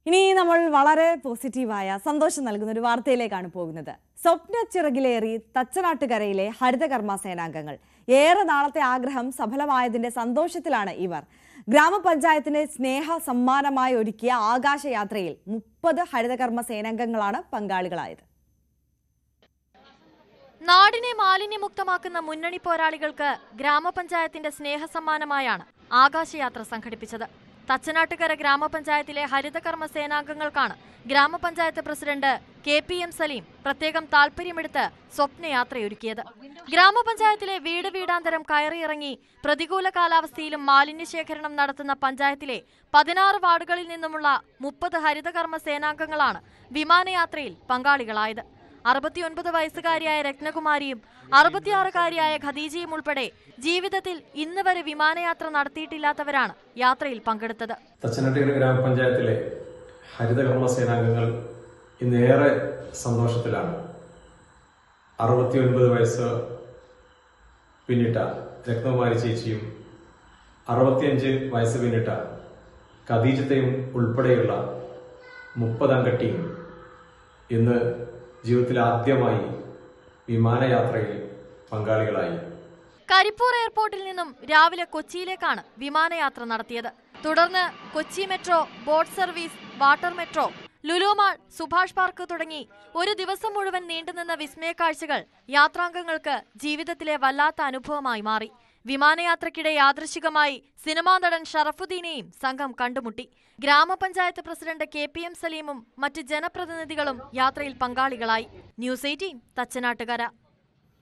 ഇനി നമ്മൾ വളരെ പോസിറ്റീവായ സന്തോഷം നൽകുന്ന ഒരു വാർത്തയിലേക്കാണ് പോകുന്നത്. സ്വപ്ന ചിറകിലേറി തച്ചനാട്ടുകരയിലെ ഹരിതകർമ്മ സേനാംഗങ്ങൾ ഏറെ നാളത്തെ ആഗ്രഹം സഫലമായതിന്റെ സന്തോഷത്തിലാണ് ഇവർ. ഗ്രാമപഞ്ചായത്തിന്റെ സ്നേഹ സമ്മാനമായി ഒരുക്കിയ ആകാശയാത്രയിൽ 30 ഹരിതകർമ്മ സേനാംഗങ്ങളാണ് പങ്കാളികളായത്. നാടിനെ മാലിന്യമുക്തമാക്കുന്ന മുന്നണി പോരാളികൾക്ക് ഗ്രാമപഞ്ചായത്തിന്റെ സ്നേഹസമ്മാനമായാണ് ആകാശയാത്ര സംഘടിപ്പിച്ചത്. തച്ചനാട്ടുകര ഗ്രാമപഞ്ചായത്തിലെ ഹരിതകർമ്മ സേനാംഗങ്ങൾക്കാണ് ഗ്രാമപഞ്ചായത്ത് പ്രസിഡന്റ് KPM സലീം പ്രത്യേകം താൽപര്യമെടുത്ത് സ്വപ്നയാത്രയൊരുക്കിയത്. ഗ്രാമപഞ്ചായത്തിലെ വീട് വീടാന്തരം കയറിയിറങ്ങി പ്രതികൂല കാലാവസ്ഥയിലും മാലിന്യശേഖരണം നടത്തുന്ന പഞ്ചായത്തിലെ 16 വാർഡുകളിൽ നിന്നുമുള്ള 30 ഹരിതകർമ്മ സേനാംഗങ്ങളാണ് വിമാനയാത്രയിൽ പങ്കാളികളായത്. 69 വയസ്സുകാരിയായ രത്നകുമാരിയും 66കാരിയായ ഖദീജയും ഉൾപ്പെടെ ജീവിതത്തിൽ ഇന്ന് വരെ വിമാനയാത്ര നടത്തിയിട്ടില്ലാത്തവരാണ് യാത്രയിൽ പങ്കെടുത്തത്. തച്ചനാട്ടുകര ഗ്രാമപഞ്ചായത്തിലെ ഹരിതകർമ്മ സേനാംഗങ്ങൾ ഇന്നേറെ സന്തോഷത്തിലാണ്. 69 വയസ്സ് പിന്നിട്ട രത്നകുമാരി ചേച്ചിയും 65 വയസ്സ് പിന്നിട്ട ഖദീജത്തെയും ഉൾപ്പെടെയുള്ള 30 അംഗ ടീം ഇന്ന് ജീവിതത്തിൽ ആദ്യമായി വിമാനയാത്രയിൽ പങ്കാളികളായി. കരിപ്പൂർ എയർപോർട്ടിൽ നിന്നും രാവിലെ കൊച്ചിയിലേക്കാണ് വിമാനയാത്ര നടത്തിയത്. തുടർന്ന് Kochi metro, boat service, water metro, Lulu mall, Subhash park തുടങ്ങി ഒരു ദിവസം മുഴുവൻ നീണ്ടുനിന്ന വിസ്മയക്കാഴ്ചകൾ യാത്രാംഗങ്ങൾക്ക് ജീവിതത്തിലെ വല്ലാത്ത അനുഭവമായി മാറി. വിമാനയാത്രയ്ക്കിടെ യാദൃശികമായി സിനിമാ നടൻ ഷറഫുദ്ദീനെയും സംഘം കണ്ടുമുട്ടി. ഗ്രാമപഞ്ചായത്ത് പ്രസിഡന്റ് KPM സലീമും മറ്റ് ജനപ്രതിനിധികളും യാത്രയിൽ പങ്കാളികളായി. ന്യൂസ് 18 തച്ചനാട്ടുകര.